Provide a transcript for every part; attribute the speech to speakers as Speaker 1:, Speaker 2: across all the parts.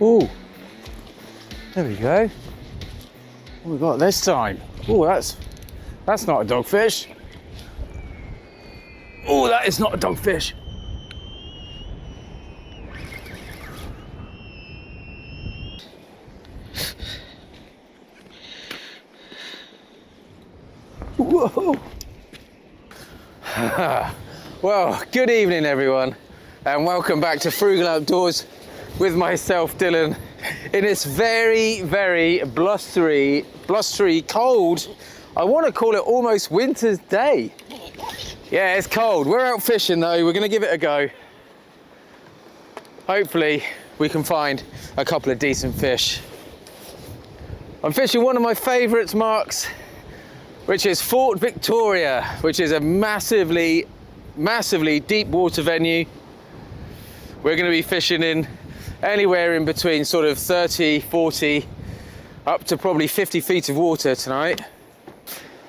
Speaker 1: Ooh, there we go. What we got this time? Oh, that's not a dogfish. Oh, that is not a dogfish. Whoa. Well, good evening everyone, and welcome back to Frugal Outdoors with myself, Dylan, in this very, very blustery, cold, I want to call it almost winter's day. Yeah, it's cold. We're out fishing though. We're going to give it a go. Hopefully we can find a couple of decent fish. I'm fishing one of my favourites, marks, which is Fort Victoria, which is a massively deep water venue. We're going to be fishing in anywhere in between sort of 30, 40, up to probably 50 feet of water tonight.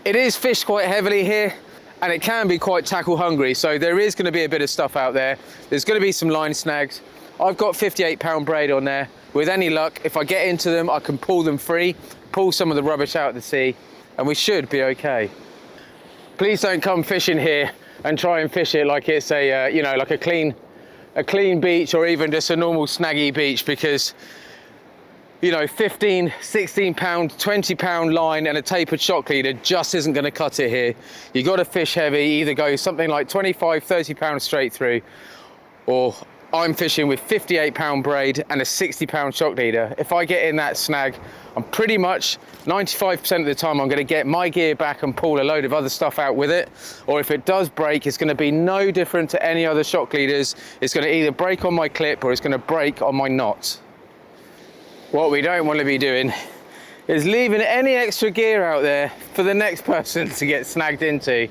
Speaker 1: It is fished quite heavily here, and it can be quite tackle hungry, so there is going to be a bit of stuff out there. There's going to be some line snags. I've got 58-pound braid on there. With any luck, if I get into them, I can pull them free, pull some of the rubbish out of the sea, and we should be okay. Please don't come fishing here and try and fish it like it's a, you know, like a clean beach, or even just a normal snaggy beach, because, you know, 15, 16 pound, 20 pound line and a tapered shock leader just isn't going to cut it here. You got to fish heavy, either go something like 25, 30 pounds straight through, or I'm fishing with 58-pound braid and a 60-pound shock leader. If I get in that snag, I'm pretty much 95% of the time I'm going to get my gear back and pull a load of other stuff out with it. Or if it does break, it's going to be no different to any other shock leaders. It's going to either break on my clip or it's going to break on my knot. What we don't want to be doing is leaving any extra gear out there for the next person to get snagged into.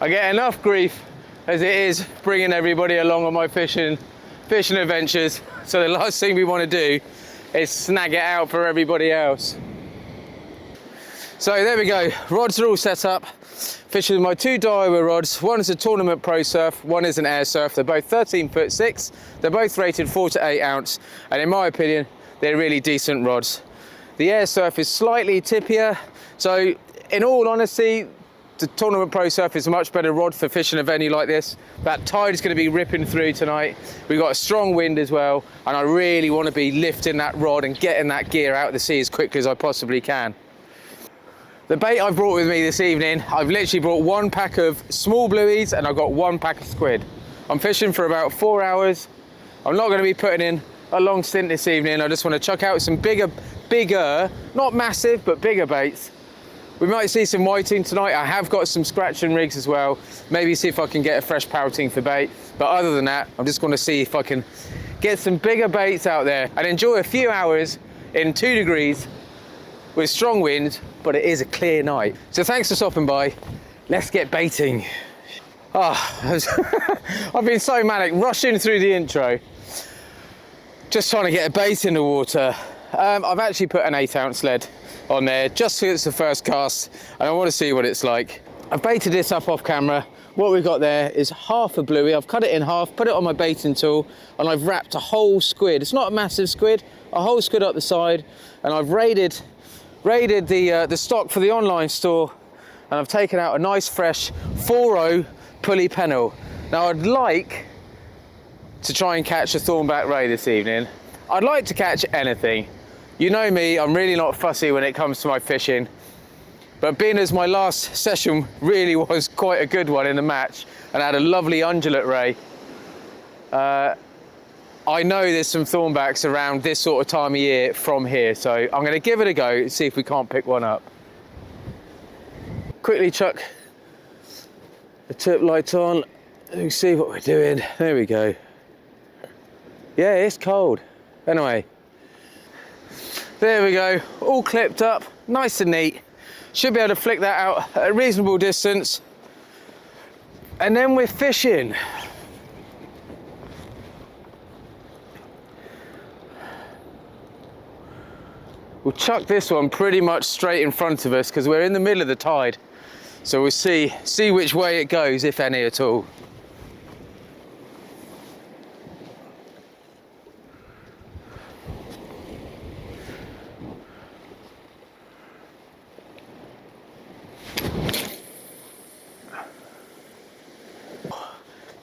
Speaker 1: I get enough grief as it is bringing everybody along on my fishing adventures. So the last thing we want to do is snag it out for everybody else. So there we go, rods are all set up. Fishing with my two Daiwa rods. One is a Tournament Pro Surf, one is an Air Surf. They're both 13'6". They're both rated 4 to 8 ounce. And in my opinion, they're really decent rods. The Air Surf is slightly tippier. So in all honesty, the Tournament Pro Surf is a much better rod for fishing a venue like this. That tide is going to be ripping through tonight. We've got a strong wind as well, and I really want to be lifting that rod and getting that gear out of the sea as quickly as I possibly can. The bait I've brought with me this evening, I've literally brought one pack of small blueies and I've got one pack of squid. I'm fishing for about 4 hours. I'm not going to be putting in a long stint this evening. I just want to chuck out some bigger, not massive, but bigger baits. We might see some whiting tonight. I have got some scratching rigs as well. Maybe see if I can get a fresh pouting for bait. But other than that, I'm just going to see if I can get some bigger baits out there and enjoy a few hours in 2 degrees with strong wind, but it is a clear night. So thanks for stopping by. Let's get baiting. I've been so manic, rushing through the intro, just trying to get a bait in the water. I've actually put an 8-ounce lead on there just because it's the first cast and I want to see what it's like. I've baited this up off camera. What we've got there is half a bluey. I've cut it in half, put it on my baiting tool, and I've wrapped a whole squid. It's not a massive squid, a whole squid up the side, and I've raided the stock for the online store, and I've taken out a nice fresh 4.0 pulley pennel. Now I'd like to try and catch a Thornback Ray this evening. I'd like to catch anything. You know me, I'm really not fussy when it comes to my fishing. But being as my last session really was quite a good one in the match, and I had a lovely undulate ray, I know there's some thornbacks around this sort of time of year from here, so I'm going to give it a go and see if we can't pick one up. Quickly chuck the tip light on and see what we're doing. There we go. Yeah, it's cold. Anyway, there we go, all clipped up, nice and neat. Should be able to flick that out at a reasonable distance. And then we're fishing. We'll chuck this one pretty much straight in front of us because we're in the middle of the tide. So we'll see which way it goes, if any at all.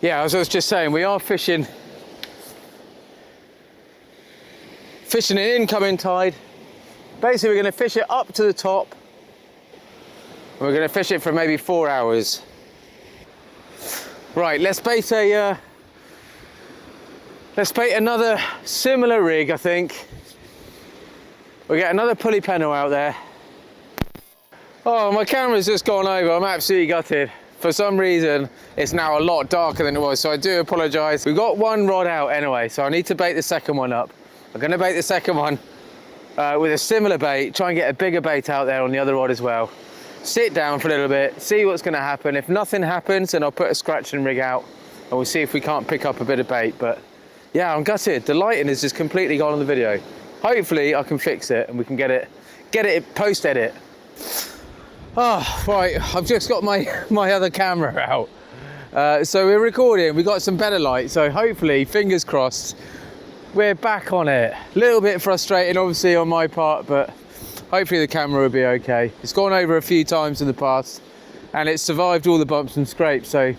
Speaker 1: Yeah, as I was just saying, we are fishing an incoming tide. Basically, we're going to fish it up to the top. And we're going to fish it for maybe 4 hours. Right, let's bait another similar rig, I think. We'll get another pulley pennel out there. Oh, my camera's just gone over. I'm absolutely gutted. For some reason, it's now a lot darker than it was, so I do apologise. We've got one rod out anyway, so I need to bait the second one up. I'm going to bait the second one with a similar bait, try and get a bigger bait out there on the other rod as well. Sit down for a little bit, see what's going to happen. If nothing happens, then I'll put a scratch and rig out, and we'll see if we can't pick up a bit of bait. But yeah, I'm gutted. The lighting has just completely gone on the video. Hopefully I can fix it and we can get it post-edit. Oh, right, I've just got my other camera out. So we're recording, we got some better light, so hopefully, fingers crossed, we're back on it. A little bit frustrating, obviously, on my part, but hopefully the camera will be okay. It's gone over a few times in the past, and it's survived all the bumps and scrapes, so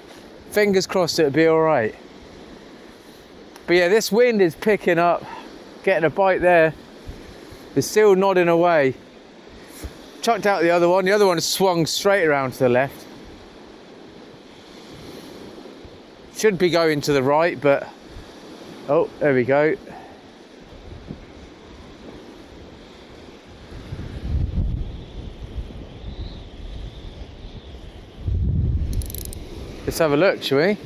Speaker 1: fingers crossed it'll be all right. But yeah, this wind is picking up, getting a bite there. It's still nodding away. Chucked out the other one swung straight around to the left. Should be going to the right, but oh, there we go. Let's have a look, shall we?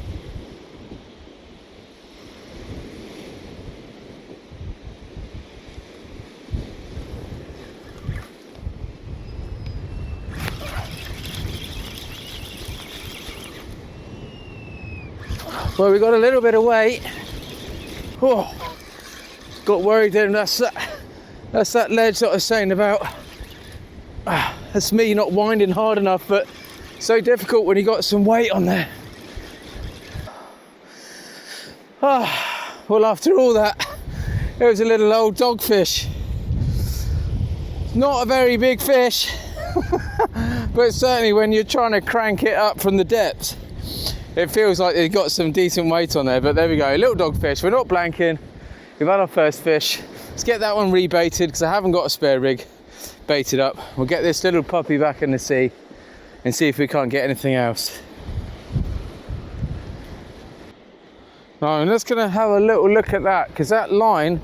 Speaker 1: Well, we got a little bit of weight. Oh, got worried then. That's that ledge that I was saying about. That's me not winding hard enough, but so difficult when you got some weight on there. Well, after all that, it was a little old dogfish. Not a very big fish, but certainly when you're trying to crank it up from the depths, it feels like they've got some decent weight on there. But there we go, a little dogfish. We're not blanking. We've had our first fish. Let's get that one rebaited because I haven't got a spare rig baited up. We'll get this little puppy back in the sea and see if we can't get anything else. Now I'm just going to have a little look at that because that line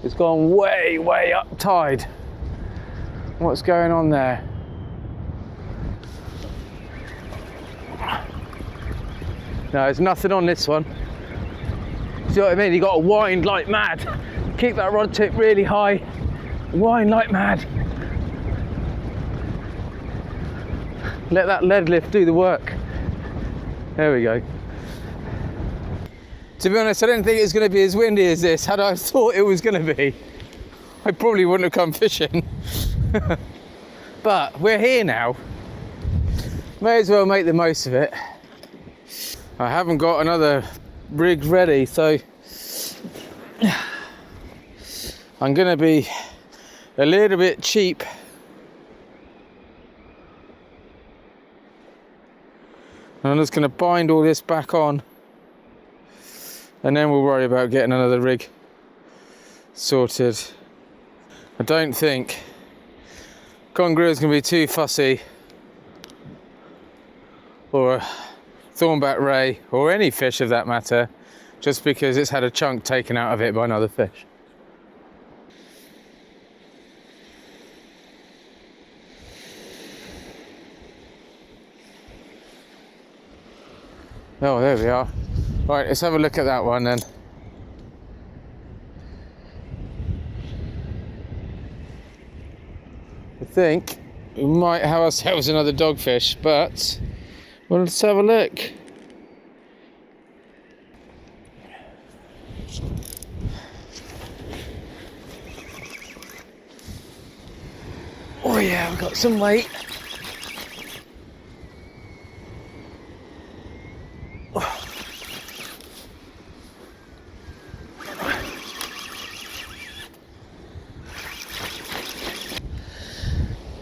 Speaker 1: has gone way up tide. What's going on there? No, there's nothing on this one. See what I mean? You got to wind like mad. Keep that rod tip really high. Wind like mad. Let that lead lift do the work. There we go. To be honest, I didn't think it was going to be as windy as this. Had I thought it was going to be, I probably wouldn't have come fishing. But we're here now. May as well make the most of it. I haven't got another rig ready, so I'm going to be a little bit cheap. I'm just going to bind all this back on, and then we'll worry about getting another rig sorted. I don't think conger is going to be too fussy, or Thornback Ray, or any fish of that matter, just because it's had a chunk taken out of it by another fish. Oh, there we are. Right, let's have a look at that one then. I think we might have ourselves another dogfish, but well, let's have a look. Oh yeah, we've got some weight.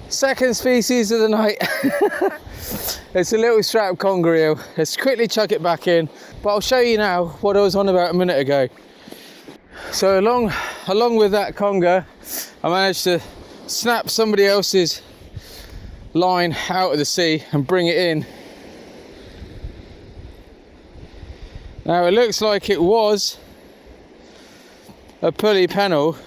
Speaker 1: Second species of the night. It's a little strap conger eel. Let's quickly chuck it back in. but I'll show you now what I was on about a minute ago. So along with that conger, I managed to snap somebody else's line out of the sea and bring it in. Now it looks like it was a pulley panel,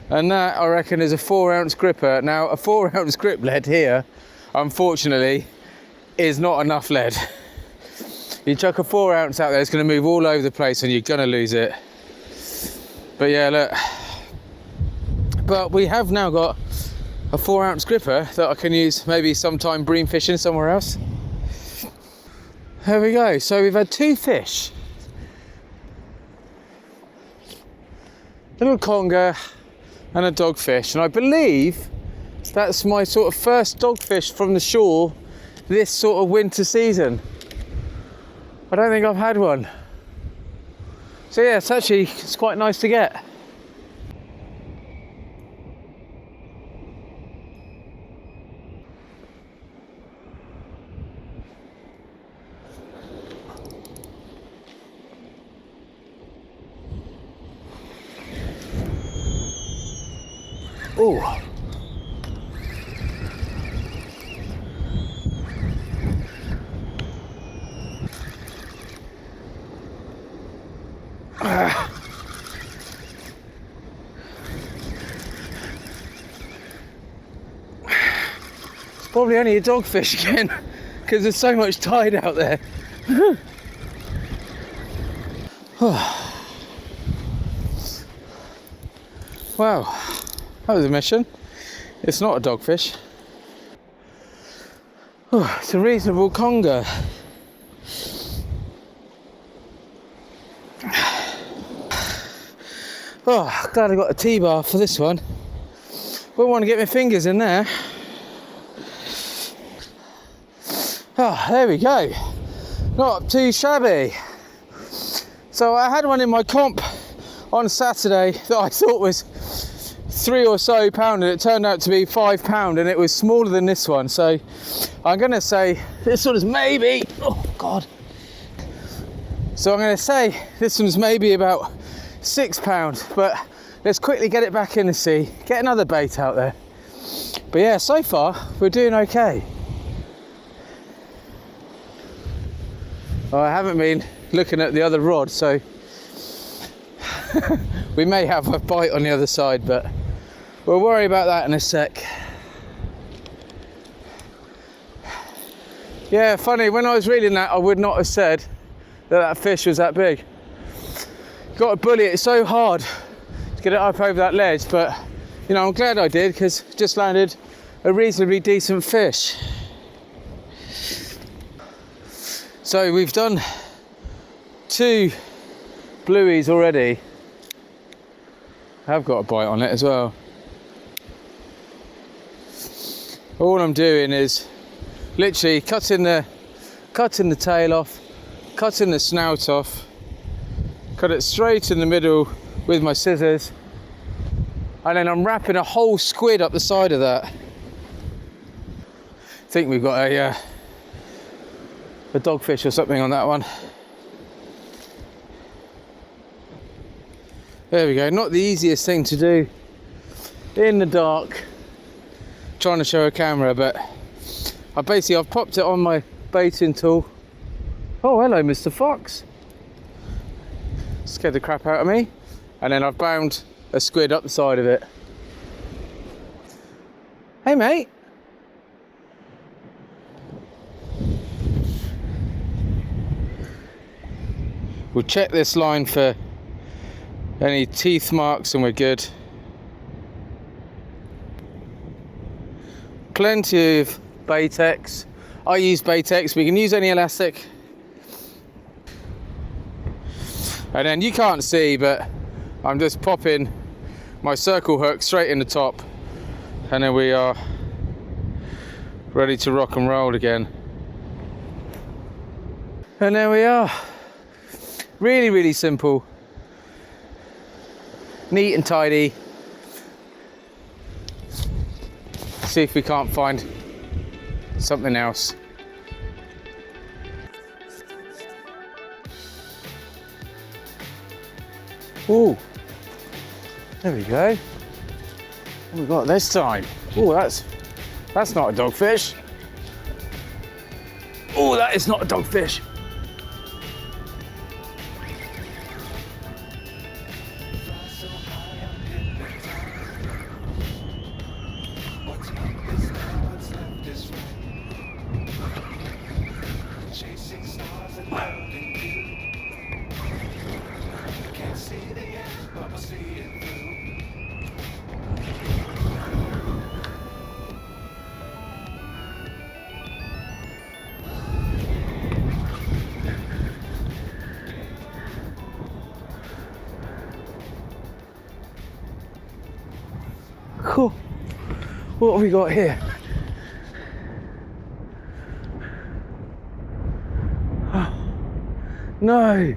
Speaker 1: and that I reckon is a 4-ounce gripper. Now a 4-ounce grip lead here, unfortunately, is not enough lead. You chuck a 4-ounce out there, it's going to move all over the place and you're going to lose it. But yeah, look. But we have now got a 4-ounce gripper that I can use maybe sometime bream fishing somewhere else. There we go. So we've had 2 fish. Little conger and a dogfish. And I believe that's my sort of first dogfish from the shore this sort of winter season. I don't think I've had one. So yeah, it's quite nice to get. Oh. It's probably only a dogfish again because there's so much tide out there. Wow, that was a mission. It's not a dogfish. It's a reasonable conger. Oh, glad I got a T-bar for this one. Wouldn't want to get my fingers in there. Oh, there we go. Not too shabby. So I had one in my comp on Saturday that I thought was £3 or so, and it turned out to be £5, and it was smaller than this one. So I'm going to say this one is maybe, oh God. So I'm going to say this one's maybe about £6, but let's quickly get it back in the sea, get another bait out there. But yeah, so far we're doing okay. I haven't been looking at the other rod, so we may have a bite on the other side, but we'll worry about that in a sec. Yeah, funny, when I was reading that, I would not have said that fish was that big. Got to bully it so hard to get it up over that ledge, but you know, I'm glad I did because just landed a reasonably decent fish. So we've done 2 blueies already. I have got a bite on it as well. All I'm doing is literally cutting the tail off, cutting the snout off, cut it straight in the middle with my scissors, and then I'm wrapping a whole squid up the side of that. I think we've got a dogfish or something on that one. There we go. Not the easiest thing to do in the dark, trying to show a camera, but I've popped it on my baiting tool. Oh, hello, Mr. Fox. Scared the crap out of me. And then I've bound a squid up the side of it. Hey, mate. We'll check this line for any teeth marks and we're good. Plenty of Baitex. I use Baitex, but you can use any elastic. And then you can't see, but I'm just popping my circle hook straight in the top, and then we are ready to rock and roll again. And there we are. Really, really simple. Neat and tidy. See if we can't find something else. Ooh, there we go. What have we got this time? Oh, that's not a dogfish. Oh, that is not a dogfish. Cool. What have we got here? Oh, no.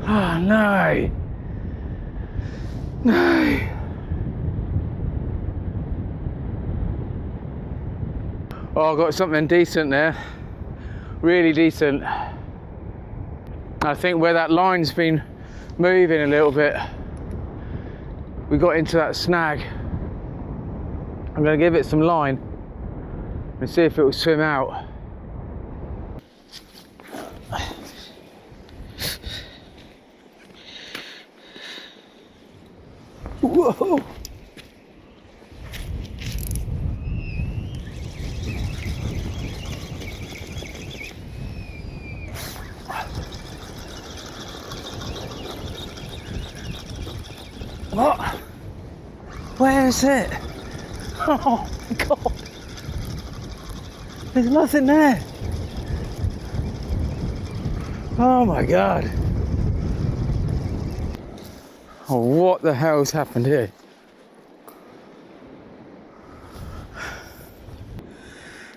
Speaker 1: Oh, no. No. Oh, I got something decent there. Really decent. I think where that line's been moving a little bit, we got into that snag. I'm going to give it some line and see if it will swim out. Whoa! What? Where is it? Oh my God! There's nothing there. Oh my God! Oh, what the hell's happened here?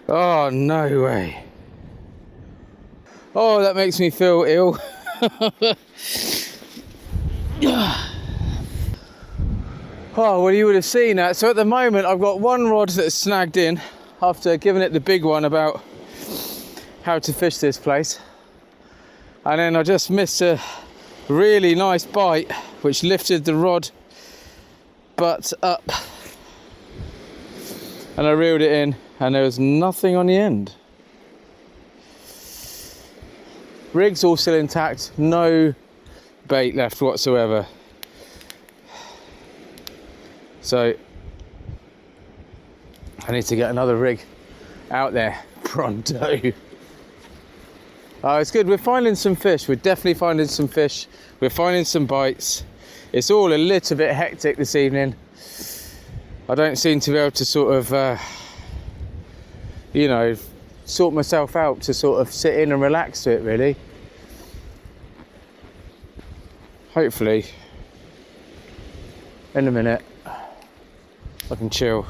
Speaker 1: Oh, no way. Oh, that makes me feel ill. Oh, well, you would have seen that. So at the moment, I've got one rod that's snagged in after giving it the big one about how to fish this place. And then I just missed a really nice bite, which lifted the rod butt up. And I reeled it in, and there was nothing on the end. Rig's all still intact, no bait left whatsoever. So I need to get another rig out there pronto. Oh, it's good. We're finding some fish. We're definitely finding some fish. We're finding some bites. It's all a little bit hectic this evening. I don't seem to be able to sort of, you know, sort myself out to sort of sit in and relax to it, really. Hopefully, in a minute, I can chill.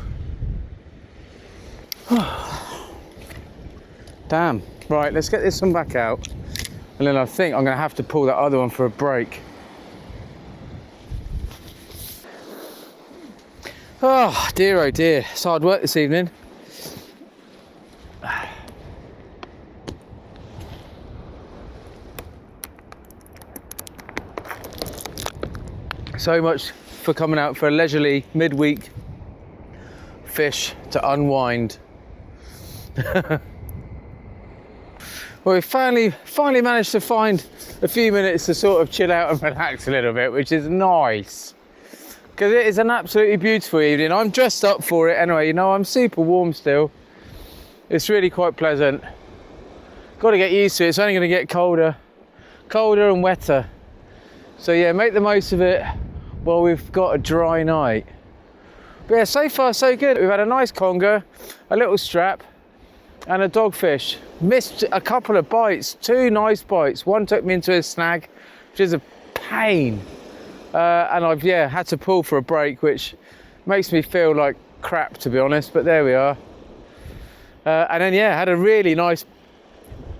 Speaker 1: Damn. Right, let's get this one back out. And then I think I'm going to have to pull that other one for a break. Oh dear, it's hard work this evening. So much for coming out for a leisurely midweek fish to unwind. Well, we finally managed to find a few minutes to sort of chill out and relax a little bit, which is nice. Because it is an absolutely beautiful evening. I'm dressed up for it anyway, you know, I'm super warm still. It's really quite pleasant. Got to get used to it, it's only going to get colder and wetter. So yeah, make the most of it while we've got a dry night. But yeah, so far so good. We've had a nice conger, a little strap, and a dogfish. Missed a couple of bites, 2 nice bites. One took me into a snag, which is a pain. And I've had to pull for a break, which makes me feel like crap, to be honest, but there we are. And then had a really nice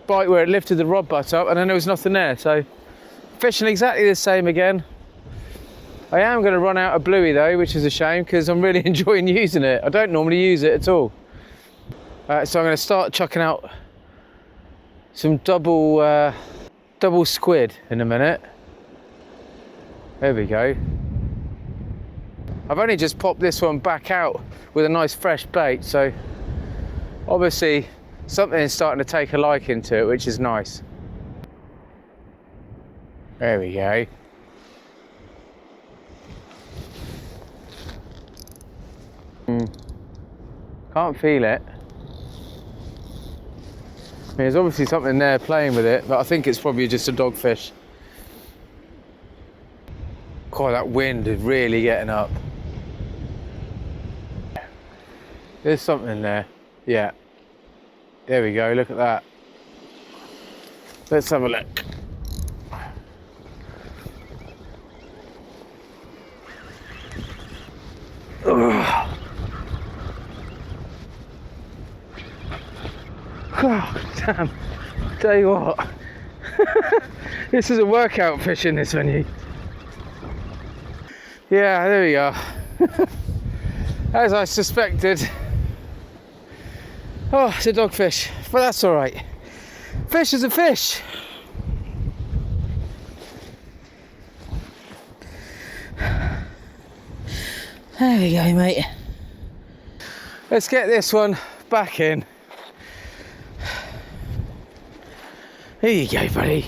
Speaker 1: bite where it lifted the rod butt up, and then there was nothing there. So fishing exactly the same again. I am going to run out of bluey though, which is a shame because I'm really enjoying using it. I don't normally use it at all. So I'm going to start chucking out some double squid in a minute. There we go. I've only just popped this one back out with a nice fresh bait, so obviously something is starting to take a liking to it, which is nice. There we go. Can't feel it. I mean, there's obviously something there playing with it, but I think it's probably just a dogfish. God, that wind is really getting up. There's something there. Yeah. There we go, look at that. Let's have a look. Ugh. Oh, damn. Tell you what. This is a workout fishing, this venue. Yeah, there we go. As I suspected. Oh, it's a dogfish, but that's all right. Fish is a fish. There we go, mate. Let's get this one back in. Here you go, buddy.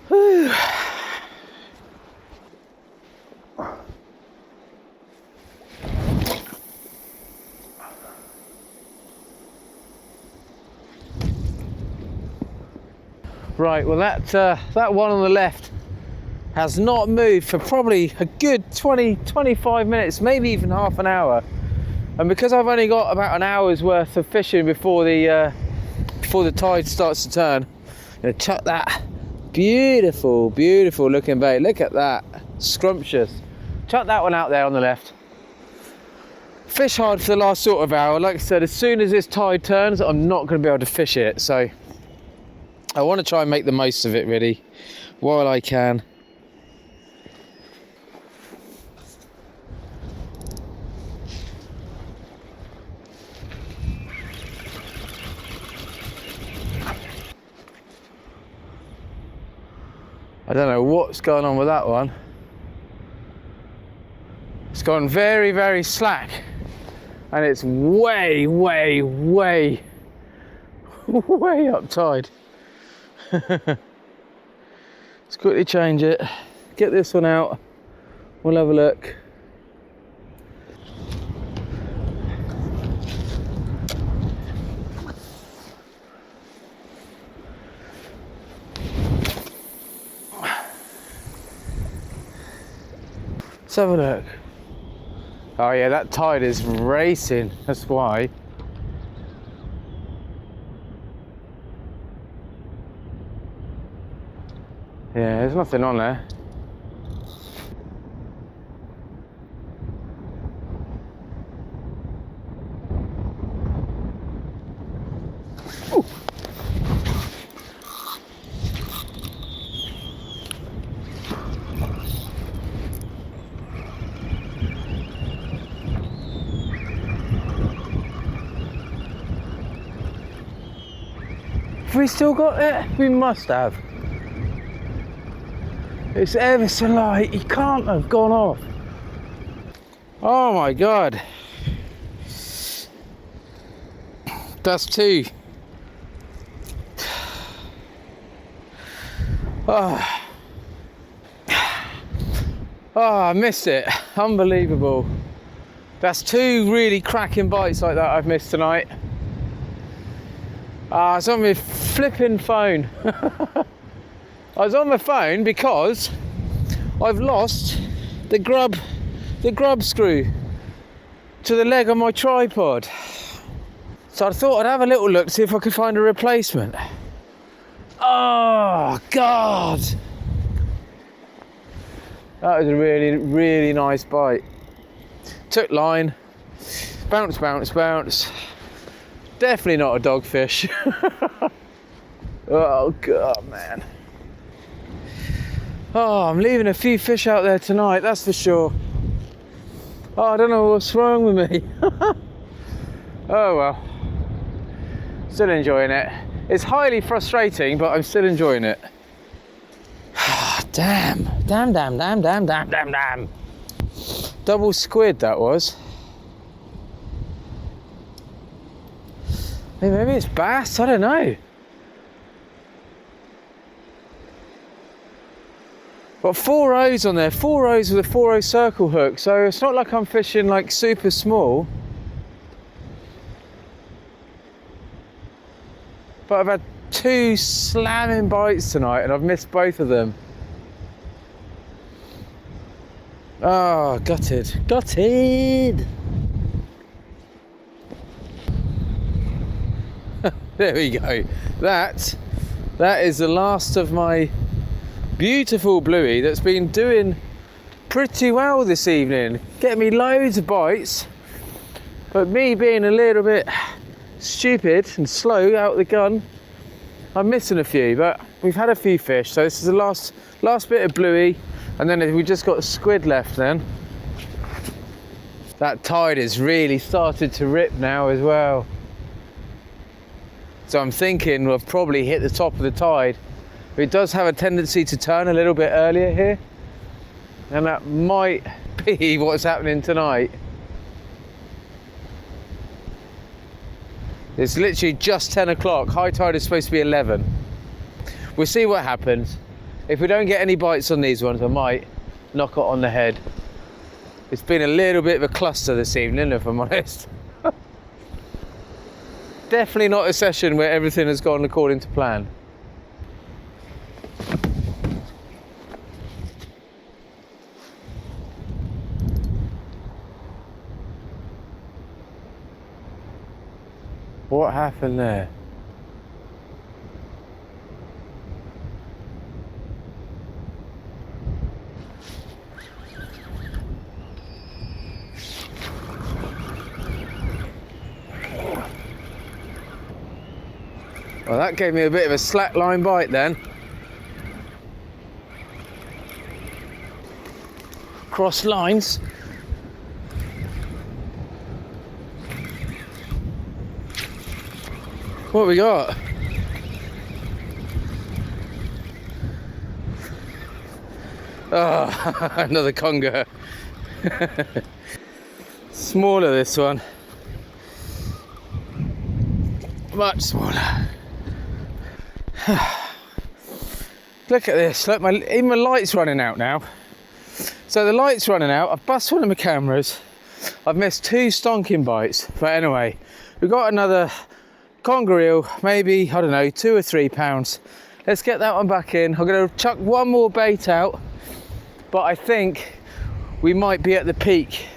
Speaker 1: Whew. Right, well that one on the left has not moved for probably a good 20-25 minutes, maybe even half an hour. And because I've only got about an hour's worth of fishing before the tide starts to turn, I'm gonna chuck that beautiful, beautiful looking bait. Look at that, scrumptious. Chuck that one out there on the left. Fish hard for the last sort of hour. Like I said, as soon as this tide turns, I'm not gonna be able to fish it. So I want to try and make the most of it really, while I can. I don't know what's going on with that one. It's gone very, very slack. And it's way, way, way, way up tide. Let's quickly change it. Get this one out. We'll have a look. Let's have a look. Oh yeah, that tide is racing, that's why. Yeah, there's nothing on there. Ooh. Have we still got it? We must have. It's ever so light, he can't have gone off. Oh my God. That's two. Oh. Oh, I missed it. Unbelievable. That's two really cracking bites like that I've missed tonight. It's on my flipping phone. I was on my phone because I've lost the grub screw to the leg on my tripod. So I thought I'd have a little look to see if I could find a replacement. Oh God! That was a really, really nice bite. Took line, bounce, bounce, bounce. Definitely not a dogfish. Oh God, man. Oh, I'm leaving a few fish out there tonight, that's for sure. Oh, I don't know what's wrong with me. Oh well. Still enjoying it. It's highly frustrating, but I'm still enjoying it. Damn. Double squid that was. Hey, maybe it's bass, I don't know. Got 4 O's on there, 4 O's with a 4 O circle hook, so it's not like I'm fishing like super small. But I've had 2 slamming bites tonight and I've missed both of them. Oh, gutted. There we go. That is the last of my beautiful bluey that's been doing pretty well this evening. Getting me loads of bites. But me being a little bit stupid and slow out the gun, I'm missing a few, but we've had a few fish. So this is the last bit of bluey. And then we just got a squid left then. That tide has really started to rip now as well. So I'm thinking we've probably hit the top of the tide. But it does have a tendency to turn a little bit earlier here. And that might be what's happening tonight. It's literally just 10 o'clock. High tide is supposed to be 11. We'll see what happens. If we don't get any bites on these ones, I might knock it on the head. It's been a little bit of a cluster this evening, if I'm honest. Definitely not a session where everything has gone according to plan. What happened there? Well, that gave me a bit of a slack line bite then. Cross lines. What have we got? Oh, another conger. Smaller this one. Much smaller. Look at this, look, even my light's running out now. So the light's running out, I've bust one of my cameras, I've missed 2 stonking bites, but anyway, we've got another conger eel, maybe, I don't know, 2 or 3 pounds. Let's get that one back in. I'm gonna chuck one more bait out, but I think we might be at the peak.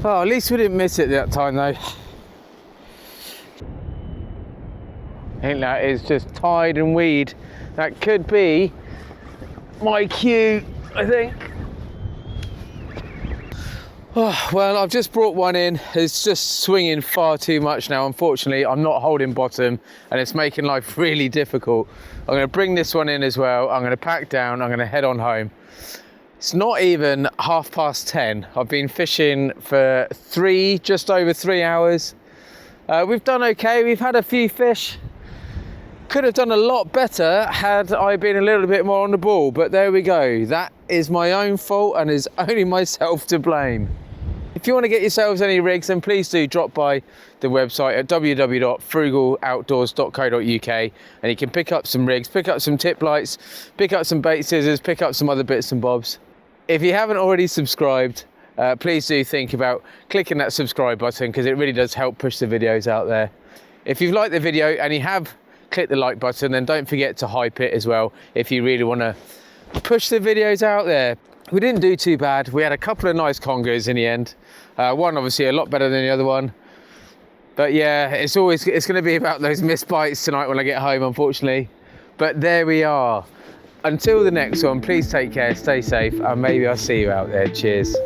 Speaker 1: Oh, at least we didn't miss it that time though. I think that is just tide and weed. That could be my cue, I think. Oh, well, I've just brought one in. It's just swinging far too much now. Unfortunately, I'm not holding bottom and it's making life really difficult. I'm gonna bring this one in as well. I'm gonna pack down, I'm gonna head on home. It's not even 10:30. I've been fishing for just over 3 hours. We've done okay, we've had a few fish. Could have done a lot better had I been a little bit more on the ball, but there we go. That is my own fault and is only myself to blame. If you want to get yourselves any rigs, then please do drop by the website at www.frugal.od.co.uk and you can pick up some rigs, pick up some tip lights, pick up some bait scissors, pick up some other bits and bobs. If you haven't already subscribed, please do think about clicking that subscribe button because it really does help push the videos out there. If you've liked the video and you have click the like button, then don't forget to hype it as well if you really want to push the videos out there. We didn't do too bad. We had a couple of nice congers in the end. One obviously a lot better than the other one. But yeah, it's going to be about those missed bites tonight when I get home, unfortunately. But there we are. Until the next one, please take care, stay safe, and maybe I'll see you out there. Cheers.